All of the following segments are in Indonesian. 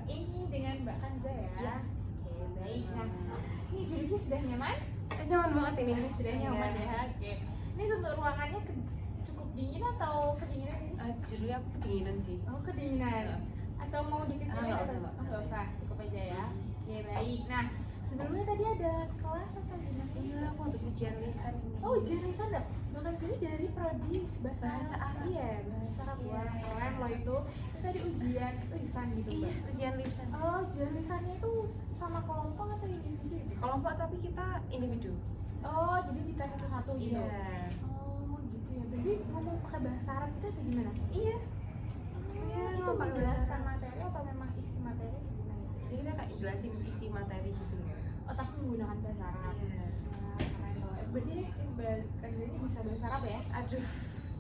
ini dengan Mbak Kanza ya. Iya. Oke, baik. Nah, ini duduknya sudah nyaman? Nyaman banget ini. Sudah nyaman ya. Oke. Ini untuk ruangannya cukup dingin atau kedinginan ini? Jujurnya aku kedinginan sih. Oh, kedinginan. Atau mau dikecilin Nggak atau usah, Mbak. nggak usah, cukup aja ya. Oke, baik. Nah, sebelumnya tadi ada kelas atau gimana? Iya, aku habis ujian lisan ini. Oh, ujian lisan dah. Bahkan sini dari prodi bahasa Arab. Iya, bahasa Arab. Iya. Wah, keren loh itu. Itu tadi ujian lisan gitu, Iya, Mbak. ujian lisan. Oh, ujian lisannya itu sama kelompok atau individu itu? Kelompok tapi kita individu. Oh, jadi dites satu-satu gitu. Iya. Oh, gitu ya. Berarti ngomong pakai bahasa Arab itu atau gimana? Iya. Iya, itu pakai bahasa menjelaskan Arab. materi atau memang isi materi atau gimana itu? Jadi kita kayak jelasin isi materi gitu loh. Oh, tapi menggunakan bahasa Arab. Iya. Nah, keren loh. Berarti Mbak Kanza ini bisa bahasa Arab ya? Aduh,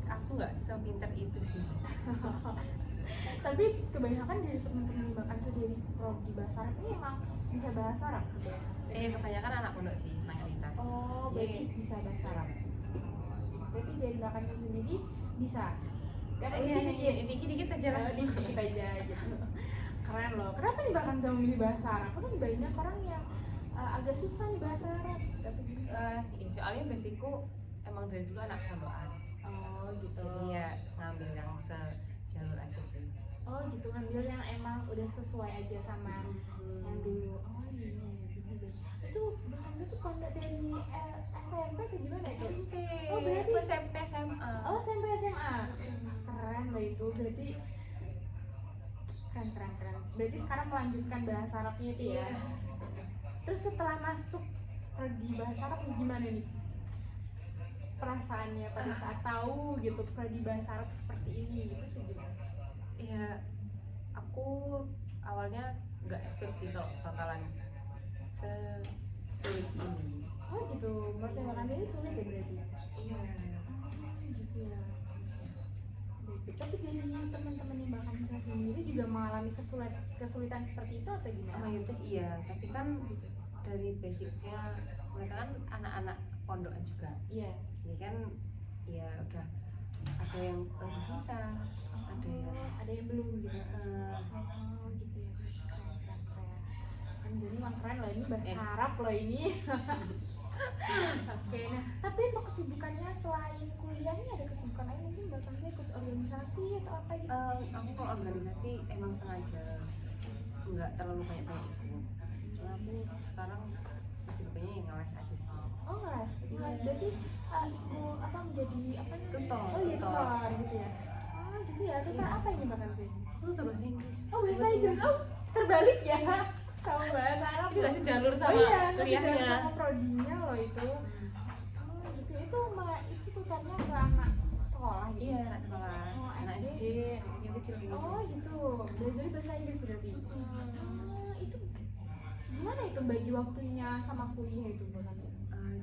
aku nggak sepinter itu sih. Tapi kebanyakan dari teman-teman Mbak Kanza dari prodi bahasa Arab ini emang bisa bahasa Arab. Kebanyakan anak pondok sih mayoritas. Oh, berarti Iya. bisa bahasa Arab. Berarti dari Mbak Kanza sendiri bisa. Kan Iya, dikit-dikit. dikit-dikit aja lah. Dikit-dikit aja gitu. Keren loh. Kenapa nih Mbak Kanza memilih bahasa Arab? Kan banyak orang yang agak susah nih bahasa Arab. Tapi Ya, soalnya basicku emang dari dulu anak pondokan. oh gitu. Jadi ya ngambil yang sejalur aja sih. Oh gitu, ngambil yang emang udah sesuai aja sama yang dulu. Oh iya, bener. Itu Mbak Kanza tuh pondok dari SMP atau gimana ya? SMP. Oh, berarti Aku SMP SMA. Oh, SMP SMA. Keren loh itu. Berarti keren. Berarti sekarang melanjutkan bahasa Arabnya itu ya. Terus setelah masuk prodi bahasa Arab gimana nih? Perasaannya pada saat tahu gitu prodi bahasa Arab seperti ini gitu gimana? Iya, aku awalnya nggak expect sih kalau bakalan sesulit ini. Oh gitu, menurut Mbak Kanza ini sulit ya berarti? Iya. Gitu ya. Baik. Tapi dari teman-teman yang Mbak Kanza sendiri juga mengalami kesulitan seperti itu atau gimana? Mayoritas iya, tapi kan dari basicnya mereka kan anak-anak pondokan juga. Iya. Jadi kan ya udah ada yang bisa, Ada yang belum gitu. eh, Oh gitu ya. Keren. Kanza ini emang keren loh, ini bahasa Arab loh ini. Oke, nah tapi untuk kesibukannya selain kuliah ini ada kesibukan lain mungkin Mbak Kanza ikut organisasi atau apa gitu? aku kalau organisasi emang sengaja nggak terlalu banyak ikut. Cuma aku sekarang kesibukannya yang ngeles aja sih. Oh ngeles berarti ikut apa menjadi apa namanya? Tutor. Oh iya tutor gitu ya. Oh gitu ya, tutor apa ini Mbak Kanza? Aku tuh bahasa Inggris. Oh bahasa Inggris, oh terbalik ya sama bahasa Arab. Itu nggak sejalur sama oh iya, nggak kuliahnya. sejalur sama prodinya loh itu. Oh gitu, itu tutornya ke anak sekolah gitu? Iya, anak sekolah, Oh, anak SD. SD, yang kecil gitu. Oh gitu, belajar bahasa Inggris berarti? Itu gimana itu bagi waktunya sama kuliah itu Mbak Kanza?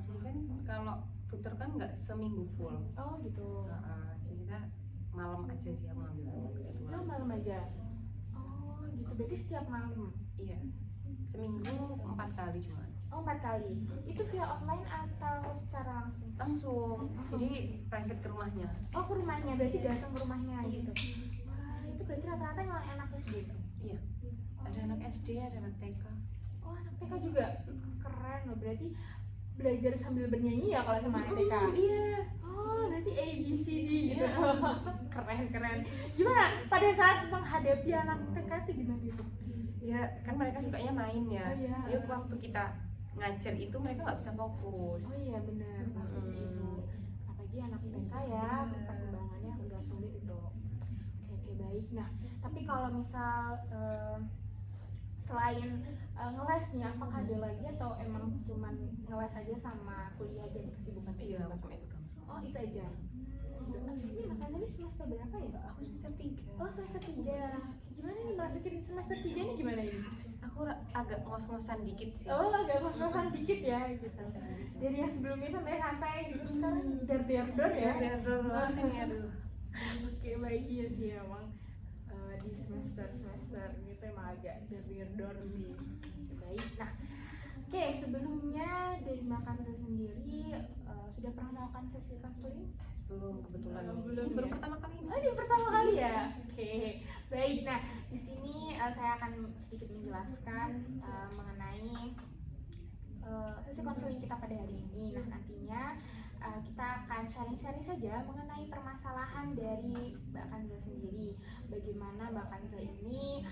Jadi kan kalau tutor kan nggak seminggu full. Oh gitu. Jadi kita malam aja sih aku ngambil kebetulan. Oh malam aja? Oh gitu, berarti setiap malam? Iya, seminggu 4 kali cuma. Oh 4 kali? Itu via online atau secara langsung? Langsung, jadi private ke rumahnya. Oh ke rumahnya, berarti datang ke rumahnya gitu? Wah itu berarti rata-rata emang anak SD? Iya, ada anak SD, ada anak TK. Oh anak TK juga? Keren loh, berarti belajar sambil bernyanyi ya kalau sama anak TK? Iya. Oh berarti A, B, C, D gitu? Keren. Gimana pada saat menghadapi anak TK itu gimana gitu? Ya kan mereka sukanya main ya. Oh, iya. Jadi waktu kita ngajar itu mereka nggak bisa fokus. Oh iya benar, pasti sih itu. Apalagi anak TK ya, perkembangannya agak sulit itu. Oke baik. Nah, tapi kalau misal selain ngeles nih, apakah ada lagi atau emang cuman ngeles aja sama kuliah aja di kesibukan? Iya, cuma itu doang. Oh itu aja. Ini makanya ini semester berapa ya? Aku semester 3. Oh semester 3. Gimana nih masukin semester 3 ini gimana ini? Aku agak ngos-ngosan dikit sih. Oh agak ngos-ngosan dikit ya gitu. Dari yang sebelumnya santai-santai gitu sekarang dar-dar ya. Aduh. Oke baik, iya sih emang di semester gitu emang agak dar-dar sih. Baik, nah oke sebelumnya dari Mbak Kanza sendiri sudah pernah melakukan sesi konseling? Belum kebetulan. Belum Ini baru ya? pertama kali ini. Oh ini pertama kali ya? Oke Baik, nah di sini saya akan sedikit menjelaskan mengenai sesi konseling kita pada hari ini. Nah nantinya kita akan sharing-sharing saja mengenai permasalahan dari Mbak Kanza sendiri. Bagaimana Mbak Kanza ini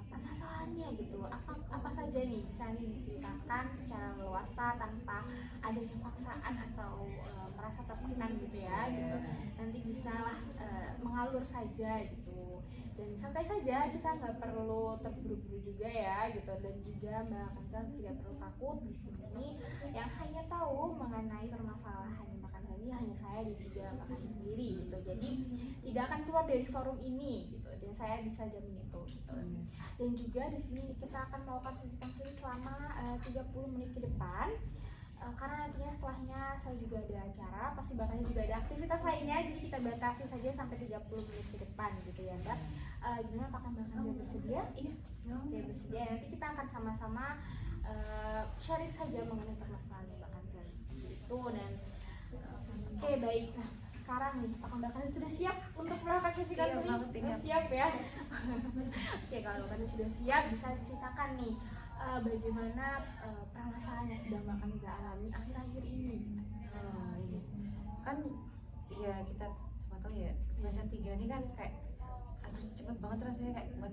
permasalahannya gitu. Apa saja nih bisa nih diceritakan secara leluasa tanpa adanya paksaan atau merasa tertekan gitu ya. Gitu. Nanti bisalah mengalur saja gitu. Dan santai saja, kita nggak perlu terburu-buru juga ya gitu. Dan juga Mbak Kanza tidak perlu takut di sini. Yang hanya tahu mengenai permasalahan Mbak Kanza ini hanya saya dan juga Mbak Kanza sendiri gitu. Jadi tidak akan keluar dari forum ini gitu. Dan saya bisa jamin itu gitu. Dan juga di sini kita akan melakukan sesi konseling selama 30 menit ke depan. Karena nantinya setelahnya saya juga ada acara, pasti bakal juga ada aktivitas lainnya, jadi kita batasi saja sampai 30 menit ke depan gitu ya Mbak. Gimana, apakah Mbak Kanza bersedia? Iya, oke bersedia. Nanti kita akan sama-sama sharing saja mengenai permasalahan Mbak Kanza itu. Dan oke baik, nah sekarang nih apakah Mbak Kanza sudah siap untuk melakukan sesi konseling? Siap ya. Oke, kalau Mbak Kanza sudah siap, bisa ceritakan nih bagaimana permasalahan yang sedang Mbak Kanza alami akhir-akhir ini. Iya. Kan ya kita cuma tahu ya semester 3 ini kan kayak aduh cepet banget rasanya, kayak buat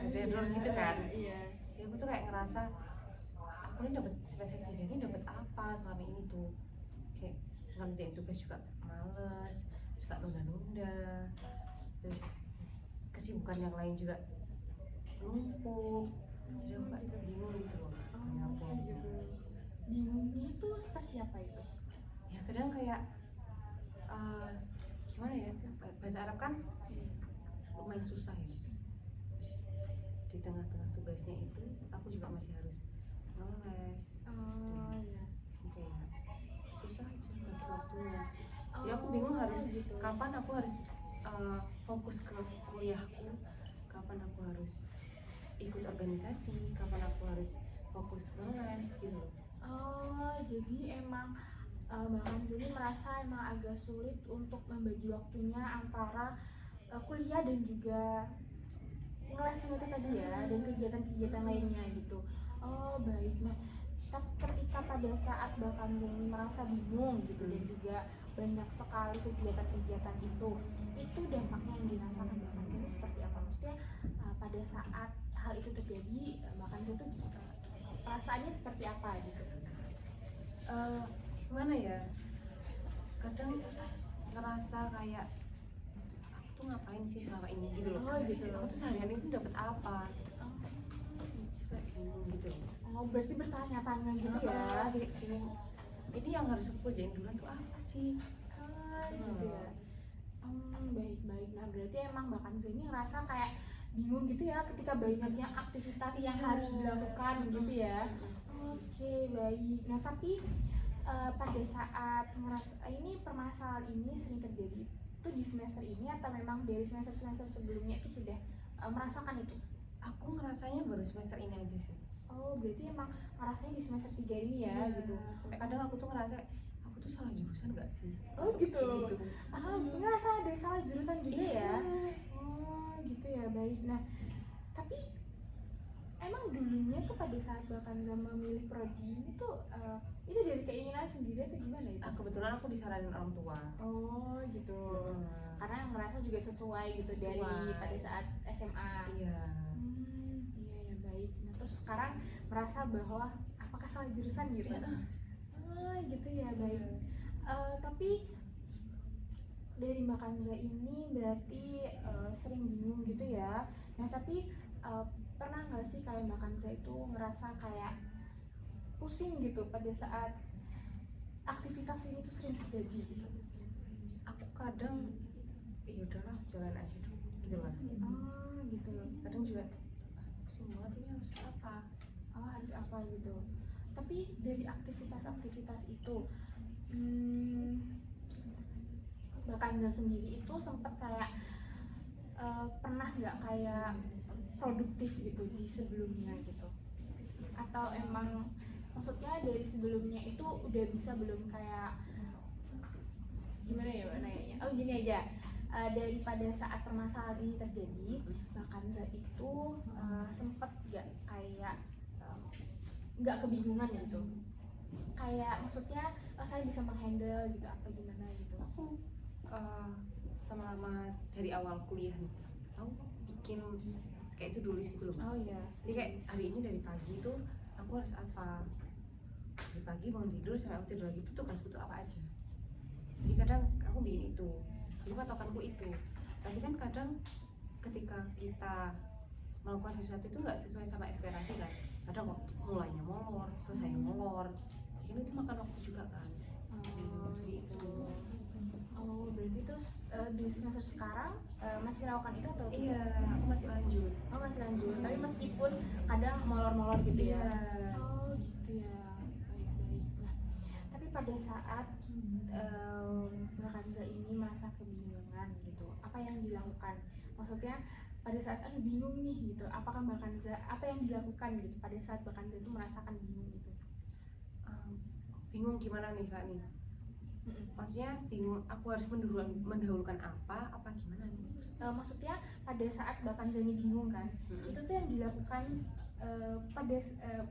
deadline gitu kan. Iya. Jadi aku tuh kayak ngerasa aku ini dapat semester 3 ini dapat apa selama ini tuh, kayak ngerjain tugas juga males, suka nunda-nunda, terus kesibukan yang lain juga numpuk, jadi aku kayak bingung gitu loh. Gitu. Bingungnya itu seperti apa itu? Ya kadang kayak gimana ya, bahasa Arab kan lumayan susah ya. Di tengah-tengah tugasnya itu aku juga masih harus ngeles. Iya. Kayak susah aja bagi waktunya. Jadi aku bingung harus gitu. kapan aku harus fokus ke kuliahku, kapan aku harus ikut organisasi, kapan aku harus fokus ngeles gitu. Jadi emang Mbak Kanza ini merasa emang agak sulit untuk membagi waktunya antara kuliah dan juga ngelesnya itu tadi ya, dan kegiatan-kegiatan lainnya gitu. Oh baik, nah ketika pada saat Mbak Kanza ini merasa bingung gitu dan juga banyak sekali kegiatan-kegiatan itu dampaknya yang dirasakan Mbak Kanza ini seperti apa? Maksudnya pada saat hal itu terjadi Mbak Kanza itu perasaannya seperti apa gitu? Gimana ya, kadang ngerasa kayak aku tuh ngapain sih selama ini gitu loh. Gitu. Aku tuh seharian itu dapat apa, juga bingung gitu. Berarti bertanya-tanya gitu ya? Jadi bingung, ini yang harus aku kerjain duluan tuh apa sih? Gitu ya. Baik. Nah berarti emang Mbak Kanza ini ngerasa kayak bingung gitu ya ketika banyaknya aktivitas yang harus dilakukan gitu ya. Oke baik. Nah tapi pada saat ngerasa ini permasalahan ini sering terjadi itu di semester ini atau memang dari semester sebelumnya itu sudah merasakan itu? Aku ngerasanya baru semester ini aja sih. Berarti emang ngerasanya di semester 3 ini ya gitu. Sampai kadang aku tuh ngerasa aku tuh salah jurusan gak sih? Gitu. Ngerasa ada salah jurusan juga ya? Gitu ya, baik. Nah tapi emang dulunya tuh pada saat Mbak Kanza memilih prodi ini tuh itu dari keinginan sendiri atau gimana itu? Kebetulan aku disaranin orang tua. Gitu. Karena ngerasa juga sesuai gitu dari pada saat SMA. Iya. Iya ya, baik. Nah terus sekarang merasa bahwa apakah salah jurusan gitu? Gitu ya, baik. Tapi dari Mbak Kanza ini berarti sering bingung gitu ya. Nah tapi pernah nggak sih kayak Mbak Kanza itu ngerasa kayak pusing gitu pada saat aktivitas ini tuh sering terjadi gitu? Aku kadang ya udahlah jalan aja dulu gitu kan. Gitu. Kadang juga pusing banget ini harus apa? Harus apa gitu. Tapi dari aktivitas itu Mbak Kanza sendiri itu sempat kayak pernah nggak kayak produktif gitu di sebelumnya gitu? Atau emang maksudnya dari sebelumnya itu udah bisa belum kayak gimana ya Mbak nanya? Gini aja, daripada saat permasalahan ini terjadi Mbak Kanza itu sempet gak kayak nggak kebingungan gitu, kayak maksudnya saya bisa menghandle gitu apa gimana gitu? Aku selama dari awal kuliah nih, aku bikin kayak itu tulis gitu loh. Oh iya. Jadi kayak hari ini dari pagi tuh aku harus apa, dari pagi bangun tidur sampai aku tidur lagi itu tugasku tuh apa aja. Jadi kadang aku bikin itu, jadi patokanku itu. Tapi kan kadang ketika kita melakukan sesuatu itu nggak sesuai sama ekspektasi kan. Kadang waktu mulainya molor, selesainya molor. Jadi itu makan waktu juga kan. Jadi itu. Oh berarti terus di semester sekarang masih melakukan itu atau Iya, aku masih lanjut. Oh masih lanjut, tapi meskipun kadang molor-molor gitu ya. Iya. Oh gitu ya, baik-baik. Nah, tapi pada saat Mbak Kanza ini merasa kebingungan gitu, apa yang dilakukan? Maksudnya pada saat aduh bingung nih gitu, apakah Mbak Kanza, apa yang dilakukan gitu pada saat Mbak Kanza itu merasakan bingung gitu? Bingung gimana nih Kak nih? Maksudnya bingung aku harus mendahulukan apa gimana nih? Maksudnya pada saat Mbak Kanza ini bingung kan, itu tuh yang dilakukan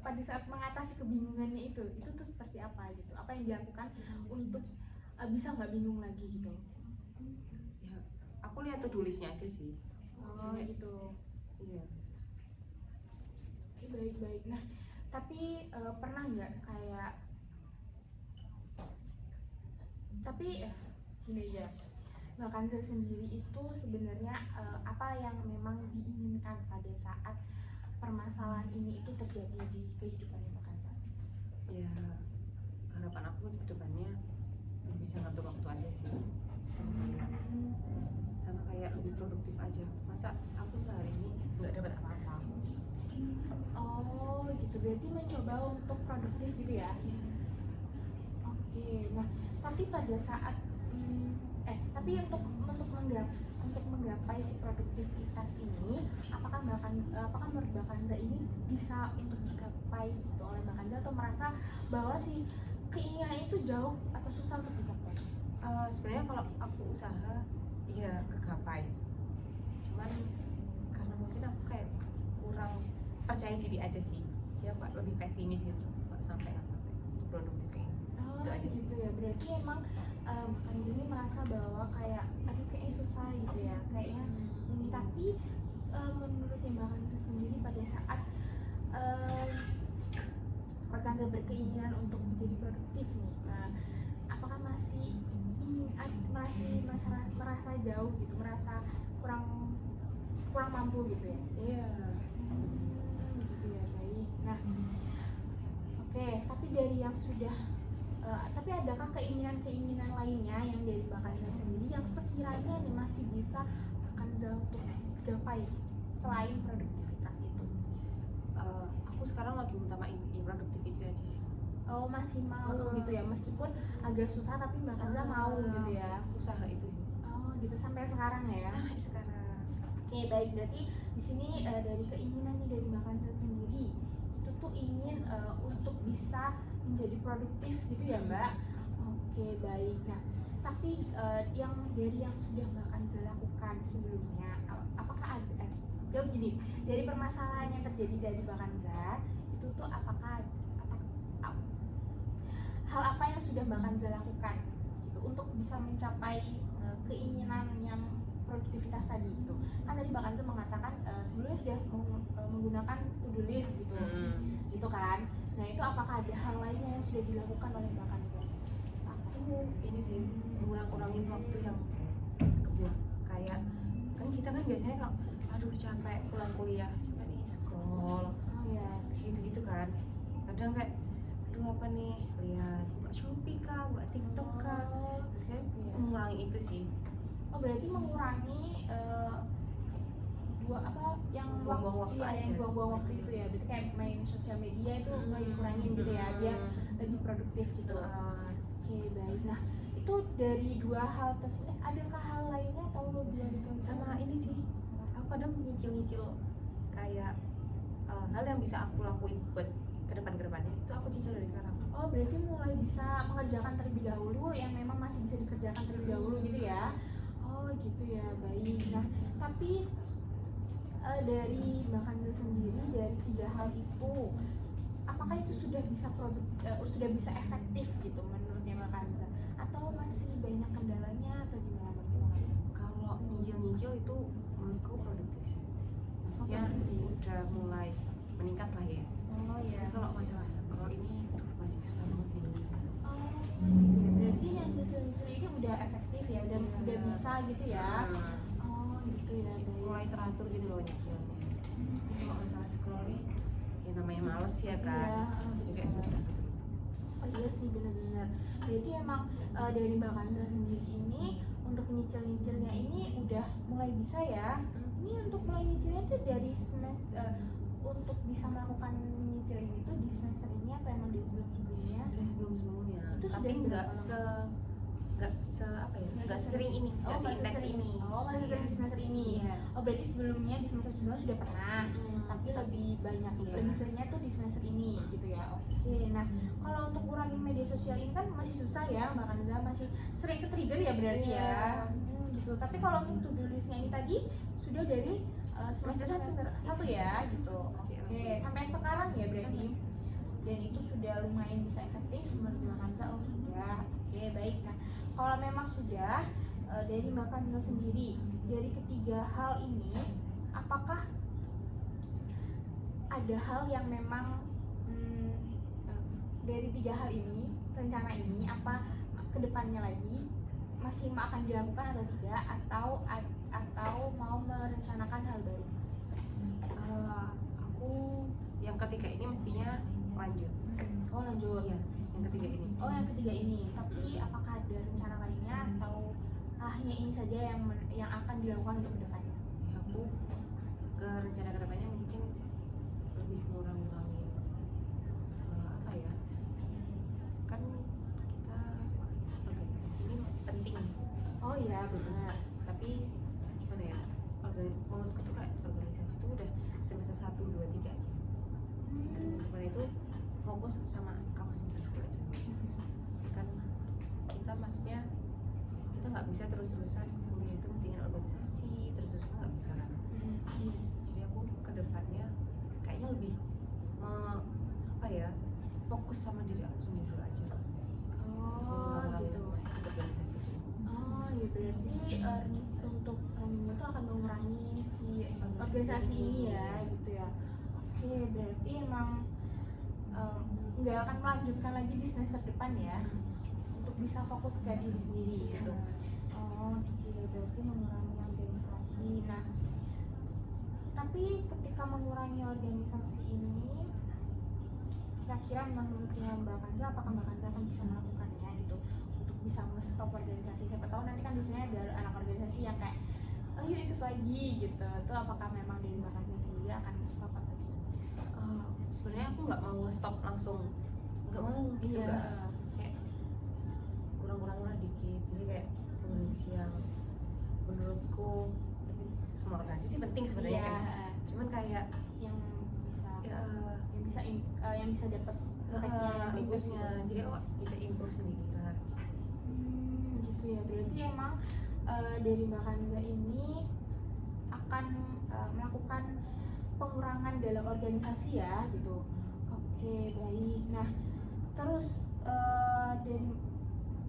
pada saat mengatasi kebingungannya itu tuh seperti apa gitu? Apa yang dilakukan untuk bisa nggak bingung lagi gitu? Ya, aku lihat tuh tulisnya aja sih. Oh gitu. Iya. Oke baik-baik. Nah tapi pernah nggak kayak gini aja, Mbak Kanza sendiri itu sebenarnya apa yang memang diinginkan pada saat permasalahan ini itu terjadi di kehidupan Mbak Kanza? Ya, harapan aku ke depannya bisa ngatur waktu aja sih. Sama kayak lebih produktif aja. Masa aku sehari ini nggak dapat apa-apa? Oh gitu, berarti mencoba untuk produktif gitu ya? Oke, nah tapi pada saat tapi untuk menggapai si produktivitas ini, apakah menurut Mbak Kanza ini bisa untuk digapai gitu oleh Mbak Kanza, atau merasa bahwa si keinginan itu jauh atau susah untuk digapai? Sebenarnya kalau aku usaha ya kegapai, cuman karena mungkin aku kayak kurang percaya diri aja sih, ya Pak, lebih pesimis gitu, nggak sampai produktif kayak Oh gitu ya, berarti emang Mbak Kanza ini merasa bahwa kayak aduh kayaknya susah gitu ya, kayaknya ini. Tapi menurut Mbak Kanza sendiri pada saat Mbak Kanza berkeinginan untuk menjadi produktif nih, apakah masih merasa jauh gitu, merasa kurang mampu gitu ya? Iya. Gitu ya, baik. Nah oke, tapi dari yang sudah tapi adakah keinginan lainnya yang dari Mbak Kanza sendiri yang sekiranya nih masih bisa Mbak Kanza untuk gapai selain produktivitas itu? Aku sekarang lagi utamain produktivitas aja sih. Oh masih mau gitu ya, meskipun agak susah tapi Mbak Kanza mau gitu ya? Usaha itu sih. Oh gitu, sampai sekarang ya? Sampai sekarang. Oke baik, berarti di sini dari keinginan nih dari Mbak Kanza sendiri itu tuh ingin untuk bisa menjadi produktif gitu ya Mbak? Oke baik. Nah tapi yang sudah Mbak Kanza lakukan sebelumnya, apakah ada gini, dari permasalahan yang terjadi dari Mbak Kanza itu tuh apakah hal apa yang sudah Mbak Kanza lakukan gitu untuk bisa mencapai keinginan yang produktivitas tadi gitu? Kan tadi Mbak Kanza mengatakan sebelumnya sudah menggunakan to-do list gitu, gitu kan? Nah itu apakah ada hal lainnya yang sudah dilakukan oleh Mbak Kanza? Aku ini sih ngurangin waktu yang kebuang. Kayak kan kita kan biasanya kalau aduh capek pulang kuliah capek nih scroll, gitu kan. Kadang kayak aduh apa nih, lihat buka Shopee kah, buka TikTok kah, kayak mengurangi itu sih. Oh berarti mengurangi buang-buang waktu itu ya, berarti kayak main sosial media itu mulai dikurangin gitu ya, biar lebih produktif gitu. Oke baik. Nah itu dari dua hal tersebut, adakah hal lainnya atau lebih itu? Sama ini sih, aku kadang nyicil kayak hal yang bisa aku lakuin buat kedepannya itu aku cicil dari sekarang. Oh berarti mulai bisa mengerjakan terlebih dahulu yang memang masih bisa dikerjakan terlebih dahulu gitu ya? Oh gitu ya, baik. Nah tapi dari Mbak Kanza sendiri dari 3 hal itu, apakah itu sudah bisa efektif gitu menurutnya Mbak Kanza, atau masih banyak kendalanya atau gimana Mbak Kanza? Kalau nyicil itu menurutku produktif sih. Maksudnya udah mulai meningkat lah ya. Oh ya. Tapi kalau masalah scroll ini masih susah banget nih. Oh, berarti yang nyicil-nyicil ini udah efektif ya, udah bisa gitu ya. Oh gitu ya, baik. Mulai teratur gitu loh nyicilnya. Tapi kalau masalah scroll ini ya namanya males ya kan. Iya, Jadi kayak susah gitu. Oh iya sih, benar-benar. Berarti emang dari Mbak Kanza sendiri ini untuk nyicil-nyicilnya ini udah mulai bisa ya. Ini untuk mulai nyicilnya tuh dari semester untuk bisa melakukan nyicil ini tuh di semester ini atau emang di sebelum-sebelumnya? Udah sebelum-sebelumnya. Itu Tapi sudah nggak berapa se apa ya? Nggak Nggak sesering- sering ini, Oh, nggak nggak intens sesering- ini. Oh, nggak sesering di semester ini. Iya. Oh, berarti sebelumnya di semester sebelumnya sudah pernah, tapi lebih banyak, Iya. lebih seringnya tuh di semester ini gitu ya. Oke, nah kalau untuk kurangin media sosial ini kan masih susah ya Mbak Kanza, masih sering ke trigger ya berarti Iya. ya. Gitu. Tapi kalau untuk to-do listnya ini tadi sudah dari semester satu ya gitu. Oke, sampai sekarang ya berarti. Dan itu sudah lumayan bisa efektif menurut Mbak Kanza. Oh sudah. Oke, baik. Nah, kalau memang sudah dari Mbak Kanza sendiri, dari ketiga hal ini, apakah ada hal yang memang dari 3 hal ini, rencana ini apa kedepannya lagi masih akan dilakukan atau tidak, atau mau merencanakan hal baru? Aku yang ketiga ini mestinya lanjut. Oh lanjut. Iya, yang ketiga ini. Oh yang ketiga ini. Tapi apakah ada rencana lainnya atau hanya ini saja yang akan dilakukan untuk kedepannya? Ya, aku ke rencana kedepannya mungkin lebih ngurang-ngurangin apa ya? Kan kita organisasi ini penting. Oh iya benar. Tapi gimana ya? Menurutku tuh kayak organisasi itu udah semester 1, 2, 3 aja. Kemudian itu fokus sama kamu sendiri dulu aja. Kan kita maksudnya kita nggak bisa terus-terusan kuliah itu pentingin organisasi terus-terusan nggak bisa kan. Jadi aku kedepannya kayaknya lebih apa ya, fokus sama diri aku sendiri dulu aja. Oh gitu. Organisasi itu. Oh ya berarti untuk running itu akan mengurangi si organisasi ini ya gitu ya. Oke, berarti emang nggak akan melanjutkan lagi di semester depan ya, untuk bisa fokus ke diri sendiri gitu. Oh gitu ya, berarti mengurangi organisasi. Nah, tapi ketika mengurangi organisasi ini, kira-kira menurutnya Mbak Kanza, apakah Mbak Kanza akan bisa melakukannya gitu untuk bisa nge-stop organisasi? Siapa tahu nanti kan biasanya ada anak organisasi yang kayak yuk ikut lagi gitu. Itu apakah memang dari Mbak Kanza sendiri akan nge-stop atau tidak? Sebenarnya aku nggak mau stop langsung, nggak mau gitu, Iya. nggak kayak kurang-kurangin lah dikit. Jadi kayak organisasi yang menurutku semua organisasi sih penting sebenarnya Iya, kan. Cuman kayak yang bisa ya, yang bisa dapat efeknya yang bagus impulsnya, gitu. jadi aku bisa improve sendiri lah. Gitu ya, berarti emang dari Mbak Kanza ini akan melakukan pengurangan dalam organisasi ya gitu. Oke baik. Nah terus dari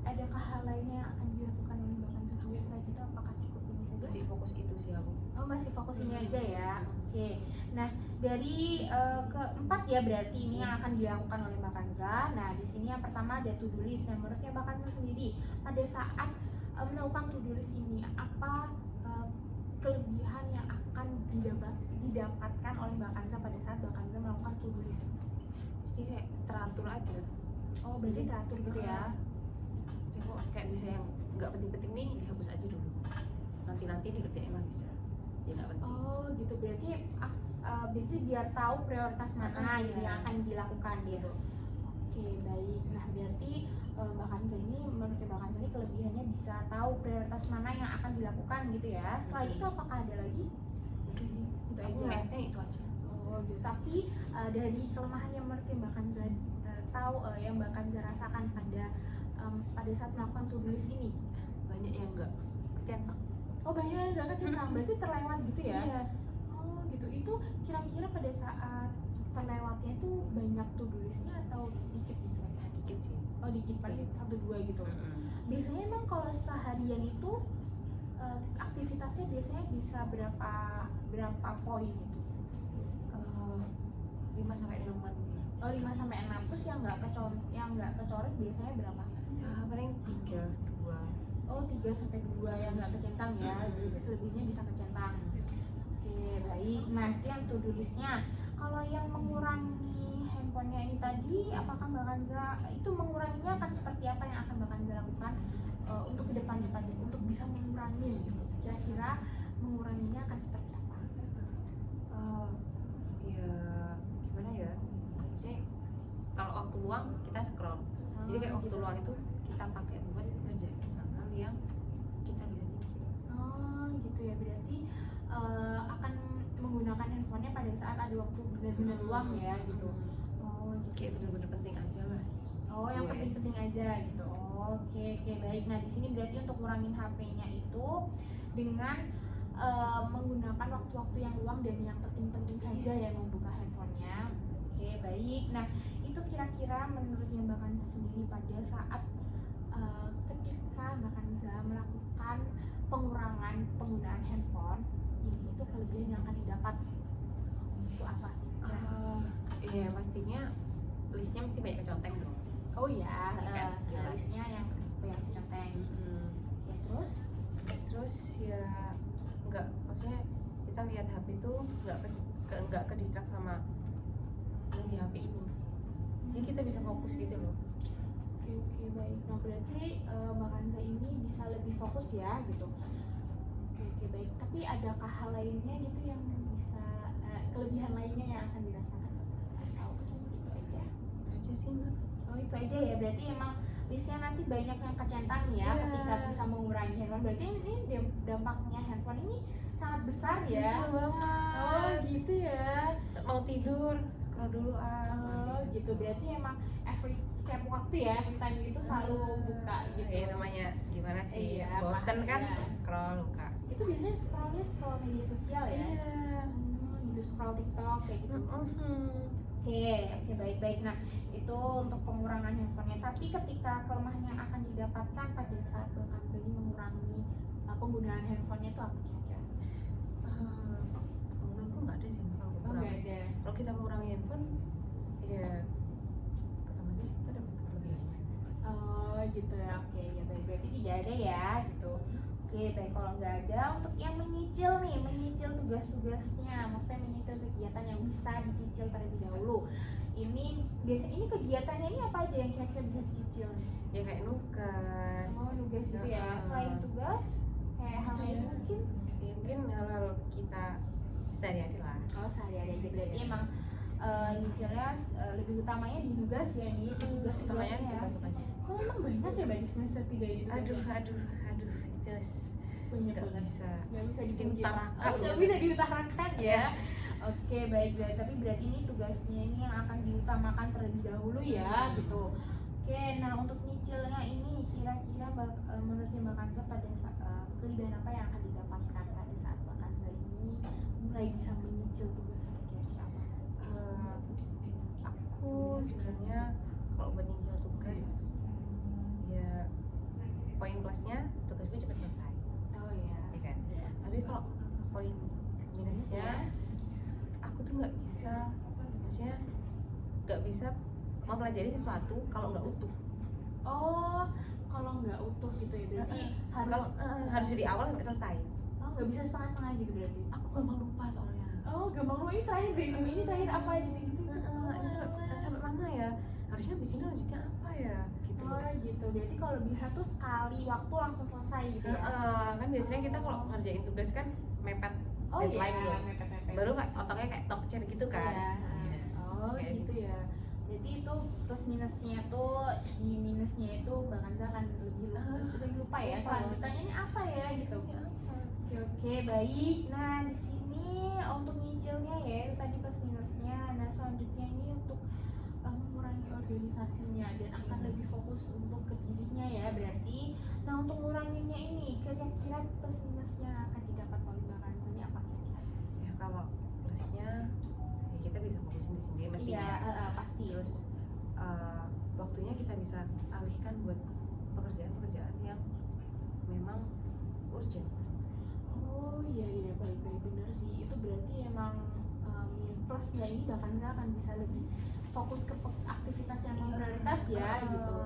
adakah hal lainnya yang akan dilakukan oleh Mbak Kanza sendiri selain itu, apakah cukup ini saja? Masih fokus itu sih aku. Oh masih fokus ini aja ya. Oke. Nah dari keempat ya berarti ini yang akan dilakukan oleh Mbak Kanza. Nah di sini yang pertama ada to do list. Nah menurutnya Mbak Kanza sendiri pada saat melakukan to do list ini, apa kelebihan yang akan didapatkan oleh Mbak Kanza pada saat Mbak Kanza melakukan to do list? Jadi kayak teratur aja. Oh berarti teratur gitu ya. Jadi kok kayak bisa yang nggak penting-penting nih dihapus aja dulu. Nanti dikerjain lah bisa. Ya nggak penting. Oh gitu, berarti berarti biar tahu prioritas mana gitu yang akan dilakukan gitu. Oke baik. Nah berarti Mbak Kanza ini, menurut Mbak Kanza ini kelebihannya bisa tahu prioritas mana yang akan dilakukan gitu ya. Selain itu apakah ada lagi? Udah sih. Itu Aku aja. lihatnya itu aja. Oh gitu. Tapi dari kelemahan yang menurut Mbak Kanza tahu, yang Mbak Kanza rasakan pada saat melakukan to do list ini, Banyak yang nggak kecetak. oh banyak yang nggak kecetak, berarti terlewat gitu ya? Iya. Oh gitu, kira-kira pada saat terlewatnya itu banyak to do listnya atau dikit gitu? Dikit sih. Oh dikit, paling 1-2 gitu. Biasanya emang kalau seharian itu aktivitasnya biasanya bisa berapa poin gitu? 5-6 sih. Oh 5-6, terus yang nggak kecoret biasanya berapa? Paling 3-2. Oh 3-2 yang nggak kecentang ya, berarti selebihnya bisa kecentang. Oke baik, nah itu yang to do listnya. Kalau yang mengurangi handphonenya ini tadi, apakah Mbak Kanza itu menguranginya akan seperti apa yang akan Mbak Kanza lakukan untuk kedepannya untuk bisa mengurangi gitu? Kira-kira menguranginya akan seperti apa? Ya gimana ya, maksudnya kalau waktu luang kita scroll, jadi kayak waktu gitu. luang itu kita pakai buat ngerjain hal-hal yang kita bisa cicil. Oh gitu ya, berarti akan menggunakan handphonenya pada saat ada waktu benar-benar luang ya gitu. Oh gitu. Kayak bener-bener penting aja lah. Oh yang Iya. penting-penting aja gitu. Oke baik. Nah di sini berarti untuk ngurangin HP-nya itu dengan menggunakan waktu-waktu yang luang dan yang penting-penting saja yang membuka handphonenya. Oke baik. Nah itu kira-kira menurutnya Mbak Kanza sendiri pada saat ketika Mbak Kanza melakukan pengurangan penggunaan handphone ini, itu kelebihan yang akan didapat itu apa? Iya pastinya listnya mesti banyak keconteng dong. Oh ya, Kan? listnya yang conteng. Ya Terus ya nggak, maksudnya kita lihat HP itu nggak ke distract sama yang di HP ini, jadi kita bisa fokus gitu loh. Oke baik. Nah berarti Mbak Kanza ini bisa lebih fokus ya gitu. Oke baik. Tapi adakah hal lainnya gitu yang bisa kelebihan lainnya yang akan dirasakan? Atau itu aja? Itu aja sih Mbak. Oh itu aja ya. Berarti emang listnya nanti banyak yang kecentang ya. Iya. Ketika bisa mengurangi handphone. Berarti ini dampaknya handphone ini sangat besar ya. Besar banget. Oh gitu ya. Mau tidur scroll dulu Oh gitu, berarti emang setiap waktu ya, every time itu selalu buka gitu. Ya namanya gimana sih, Iya, bosen kan makanya. scroll buka. Itu biasanya scroll media sosial ya. Iya. Gitu scroll TikTok kayak gitu. Oke baik. Nah itu untuk pengurangan handphonenya. Tapi ketika kelemahan yang akan didapatkan pada saat Mbak Kanza ini mengurangi penggunaan handphonenya itu apa kira-kira? Menurutku nggak ada sih kalau Oh nggak kurang. ada. Kalau kita mengurangi handphone, ya otomatis kita dapat kelebihan. Oh gitu ya, oke ya baik, berarti tidak ada ya gitu. Oke baik, kalau nggak ada untuk yang menyicil tugas-tugasnya, maksudnya menyicil kegiatan yang bisa dicicil terlebih dahulu. Ini biasanya kegiatannya ini apa aja yang kira-kira bisa dicicil? Ya kayak nugas. Oh nugas gitu ya. Selain tugas kayak hal lain mungkin? Ya, mungkin hal-hal kita sehari-hari lah. Oh sehari-hari aja, berarti emang nyicilnya lebih utamanya di nugas ya, di Utamanya tugas-tugasnya ya. tugas-tugasnya. Kok emang banyak ya Mbak di semester 3 ini tugasnya? Aduh, itu Banyak nggak banget. bisa. Nggak bisa diutarakan. Oh, nggak bisa diutarakan ya. Oke baik, tapi berarti ini tugasnya ini yang akan diutamakan terlebih dahulu ya gitu. Oke, nah untuk nyicilnya ini kira-kira menurutnya Mbak Kanza pada saat kelebihan apa yang akan didapatkan pada saat Mbak Kanza ini mulai bisa menyicil tugas kira-kira apa? Aku sebenarnya kalau buat nyicil tugas, ya poin plusnya tugas gue cepat selesai, Oh ya. ya kan? Tapi kalau poin minusnya, aku tuh nggak bisa, maksudnya nggak bisa mempelajari sesuatu kalau nggak utuh. Oh, kalau nggak utuh gitu ya berarti harus Harus dari awal sampai selesai. Oh nggak bisa setengah-setengah gitu berarti? Aku gampang lupa soalnya. Oh gampang lupa, ini terakhir deh, ini terakhir apa gitu-gitu. Ini sampai mana ya? Harusnya abis ini lanjutnya apa ya? Gitu. Oh gitu, berarti kalau bisa tuh sekali waktu langsung selesai gitu ya? Kan biasanya kita kalau ngerjain tugas kan mepet Oh deadline iya, loh. mepet-mepet. Baru kayak otaknya kayak talk chair gitu kan. Iya. Oh Kayak gitu ya. Berarti itu plus minusnya tuh, di minusnya itu Mbak Kanza akan lebih sering lupa ya. Lupa. Selanjutnya ini apa ya gitu. Oke baik. Nah di sini untuk nyicilnya ya itu tadi plus minusnya. Nah selanjutnya ini untuk mengurangi organisasinya dan akan lebih fokus untuk ke dirinya ya berarti. Nah untuk nguranginnya ini kira-kira plus minusnya akan didapat oleh Mbak Kanza ini apa kira-kira? Ya kalau plusnya terus waktunya kita bisa alihkan buat pekerjaan yang memang urgent. Oh iya baik bener sih, itu berarti emang plusnya ini bahkan saya akan bisa lebih fokus ke aktivitas yang prioritas ya gitu.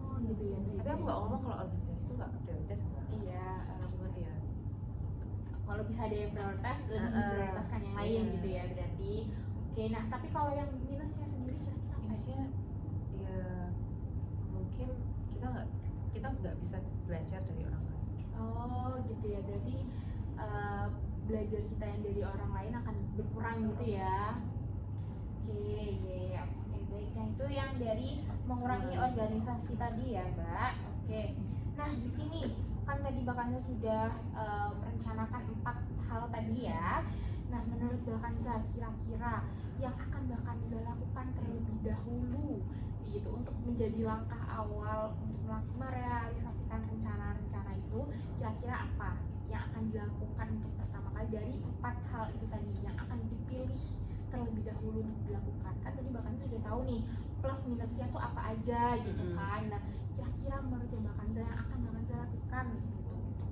Oh gitu ya baik. Tapi aku nggak ngomong kalau organisasi itu nggak prioritas enggak. Iya, Cuman ya kalau bisa ada yang prioritas lebih diprioritaskan yang lain gitu ya berarti. Oke, nah tapi kalau yang minusnya sendiri kira-kira apa sih? minusnya ya mungkin kita nggak bisa belajar dari orang lain. Oh gitu ya, berarti belajar kita yang dari orang lain akan berkurang gitu ya. Oke, baik. Nah itu yang dari mengurangi organisasi tadi ya, Mbak. Oke. Nah di sini kan tadi Mbak Kanza sudah merencanakan 4 hal tadi ya. Nah menurut Mbak Kanza kira-kira yang akan Mbak Kanza lakukan terlebih dahulu gitu untuk menjadi langkah awal untuk merealisasikan rencana-rencana itu, kira-kira apa yang akan dilakukan untuk pertama kali dari 4 hal itu tadi yang akan dipilih terlebih dahulu untuk dilakukan? Kan tadi Mbak Kanza sudah tahu nih plus minusnya tuh apa aja gitu kan. Nah kira-kira menurut Mbak Kanza yang akan Mbak Kanza lakukan gitu untuk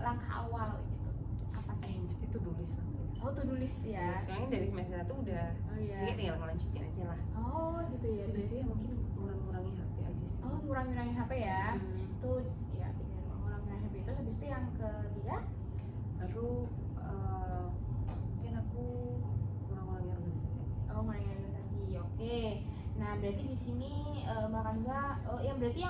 langkah awal gitu apa tuh? Mesti tuh tulis lah. Oh to-do list ya. Soalnya dari semester 1 udah jadi tinggal ngelanjutin aja lah. Oh gitu ya. Sebetulnya mungkin ngurangi HP aja sih. Oh ngurangi HP ya. Itu ya benar, ngurangi HP itu. Habis itu yang ketiga Baru mungkin aku ngurangi organisasi aja. oh ngurangi organisasi. Oke. Nah berarti di sini Mbak Kanza yang berarti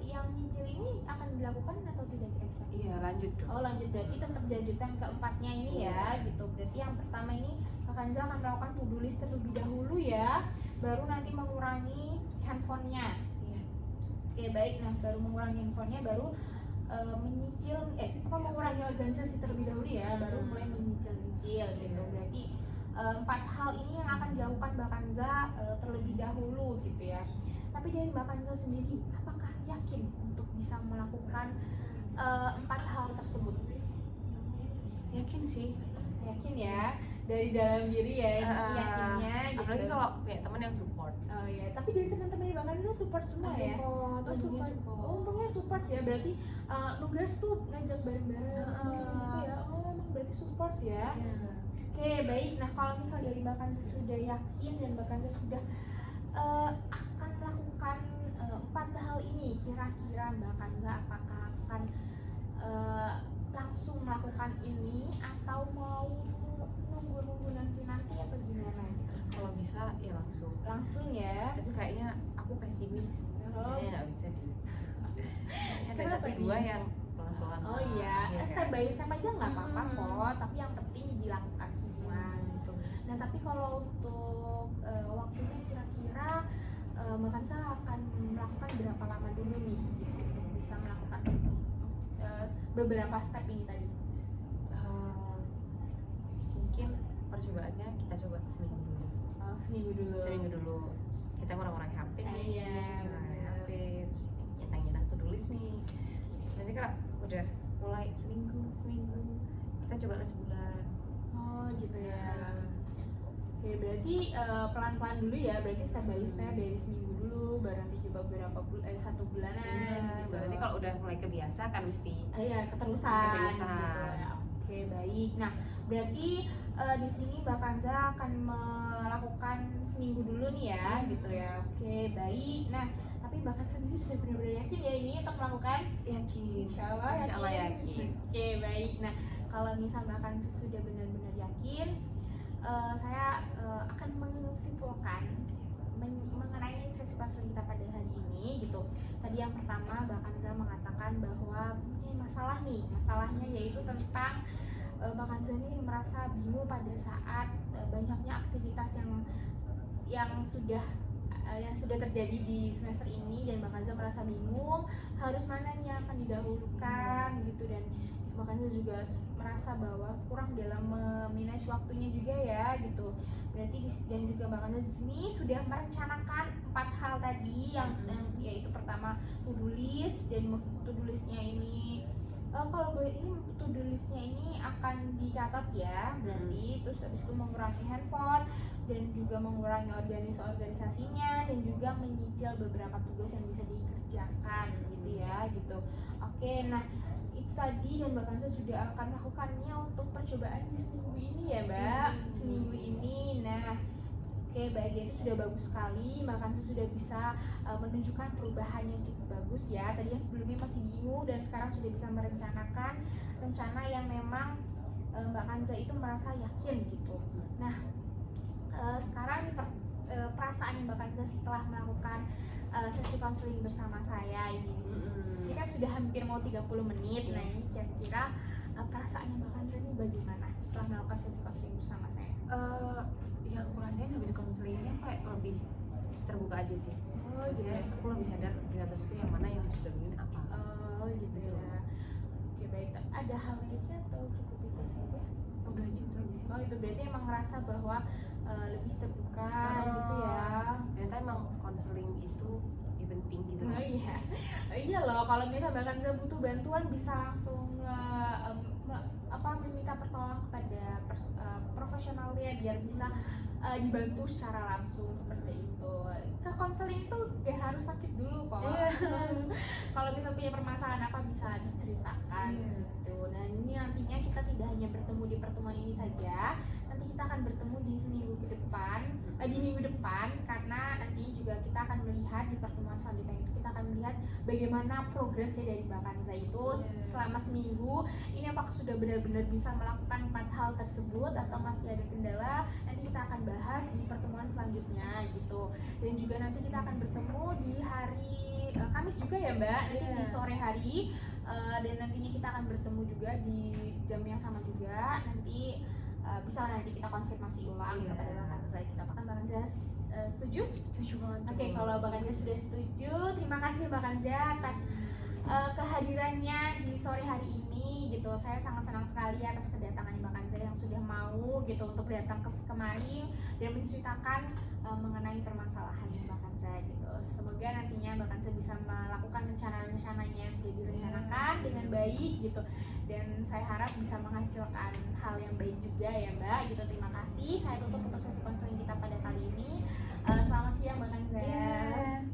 yang nyicil ini akan dilakukan atau tidak kira-kira? Iya lanjut dong. Oh lanjut, berarti tetap dilanjutkan keempatnya ini ya gitu. Berarti yang pertama ini Mbak Kanza akan melakukan to-do list terlebih dahulu ya, baru nanti mengurangi handphonenya. Iya. Oke baik, nah baru mengurangi handphonenya, baru mengurangi organisasi terlebih dahulu ya, baru mulai menyicil-nyicil gitu. Berarti 4 hal ini yang akan dilakukan Mbak Kanza terlebih dahulu gitu ya. Tapi dari Mbak Kanza sendiri, apakah yakin untuk bisa melakukan 4 hal tersebut? Yakin sih. Yakin ya, dari dalam diri ya yakinnya gitu. Apalagi kalau punya teman yang support. Oh iya, tapi dari teman-teman Mbak Kanza support semua ya? Support. Oh, untungnya support ya, berarti nugas tuh ngajak bareng-bareng gitu ya. Oh emang berarti support ya. Oke baik, nah kalau misal dari Mbak Kanza sudah yakin dan Mbak Kanza sudah akan melakukan 4 hal ini, kira-kira Mbak Kanza apakah akan langsung melakukan ini atau mau nunggu nanti atau gimana gitu? Kalau bisa ya langsung ya. Tapi kayaknya aku pesimis. Kayaknya nggak bisa di. Ada Kenapa 1-2 yang pelan-pelan. Oh iya, Ya, step by step aja nggak apa-apa kok, tapi yang penting dilakukan semua gitu. Nah tapi kalau untuk waktunya kira-kira Mbak Kanza akan melakukan berapa lama dulu nih gitu untuk bisa melakukan beberapa step ini tadi? Mungkin percobaannya kita coba seminggu dulu. Seminggu dulu. Kita orang-orang HP nih. Iya. HP terus nyetang tulis nih. Nanti kalau udah mulai seminggu kita coba sebulan. Oh gitu ya. Oke berarti pelan-pelan dulu ya, berarti step by step dari seminggu dulu, baru nanti coba beberapa 1 bulanan gitu. Nanti kalau udah mulai kebiasa kan mesti iya keterusan. Gitu ya. Oke baik. Nah berarti di sini Mbak Kanza akan melakukan seminggu dulu nih ya gitu ya. Oke baik. Nah tapi Mbak Kanza sendiri sudah benar-benar yakin ya ini untuk melakukan? Yakin. Insya Allah yakin. Oke baik. Nah kalau misal Mbak Kanza sudah benar-benar yakin, saya akan menyimpulkan mengenai sesi parcel kita pada hari ini gitu. Tadi yang pertama Mbak Kanza mengatakan bahwa punya masalah nih, masalahnya yaitu tentang Mbak Kanza ini merasa bingung pada saat banyaknya aktivitas yang sudah terjadi di semester ini, dan Mbak Kanza merasa bingung harus mana nih yang akan didahulukan gitu, dan Mbak Kanza juga merasa bahwa kurang dalam memanage waktunya juga ya gitu. Berarti dan juga Mbak Kanza di sini sudah merencanakan 4 hal tadi yang yaitu pertama to-do list, dan to-do listnya ini Kalau gue ini to-do listnya ini akan dicatat ya, berarti terus habis itu mengurangi handphone dan juga mengurangi organisasinya dan juga menyicil beberapa tugas yang bisa dikerjakan gitu ya gitu. Oke, nah itu tadi dan bahkan saya sudah akan melakukannya untuk percobaan di seminggu ini ya Mbak, seminggu ini. Nah oke, baik, itu sudah bagus sekali, bahkan saya sudah bisa menunjukkan perubahan yang cukup bagus ya. Tadi yang sebelumnya masih bingung dan sekarang sudah bisa merencanakan rencana yang memang Mbak Kanza itu merasa yakin gitu. Nah, sekarang nih perasaan yang Mbak Kanza setelah melakukan sesi konseling bersama saya ini kan sudah hampir mau 30 menit. Nah, ini kira-kira perasaan yang Mbak Kanza ini bagaimana setelah melakukan sesi konseling bersama saya? Yang aku rasain habis konselingnya kayak lebih terbuka aja sih. Oh gitu ya. Aku lebih sadar di atasku yang mana yang harus dilakuin apa. Oh gitu ya. Oke baik. Ada hal lainnya atau cukup itu saja? Udah aja itu aja sih. Oh itu berarti emang ngerasa bahwa lebih terbuka gitu ya. Ternyata emang konseling itu ya penting gitu. Oh iya. Iya loh, kalau misalnya Mbak Kanza butuh bantuan bisa langsung meminta pertolongan kepada profesionalnya biar bisa dibantu secara langsung seperti itu. Ke konseling itu gak harus sakit dulu kok. Kalau misalnya punya permasalahan apa bisa diceritakan gitu. Nah ini nantinya kita tidak hanya bertemu di pertemuan ini saja, nanti kita akan bertemu di seminggu ke depan, di minggu depan, karena nanti juga kita akan melihat di pertemuan selanjutnya itu kita akan melihat bagaimana progresnya dari Mbak Kanza itu selama seminggu ini, apakah sudah benar-benar bisa melakukan 4 hal tersebut atau masih ada kendala. Nanti kita akan bahas di pertemuan selanjutnya gitu. Dan juga nanti kita akan bertemu di hari Kamis juga ya Mbak, nanti di sore hari, dan nantinya kita akan bertemu juga di jam yang sama juga. Nanti bisa nanti kita konfirmasi ulang kepada Mbak Kanza gitu. Apakah Mbak Kanza setuju? Setuju banget. Oke, kalau Mbak Kanza sudah setuju, terima kasih Mbak Kanza atas kehadirannya di sore hari ini gitu. Saya sangat senang sekali atas kedatangan Mbak Kanza yang sudah mau gitu untuk datang kemari dan menceritakan mengenai permasalahan Mbak Kanza gitu. Semoga nantinya Mbak Kanza bisa melakukan rencana-rencananya yang sudah direncanakan dengan baik gitu. Dan saya harap bisa menghasilkan hal yang baik juga ya Mbak gitu. Terima kasih. Saya tutup untuk sesi konseling kita pada kali ini. Selamat siang Mbak Kanza.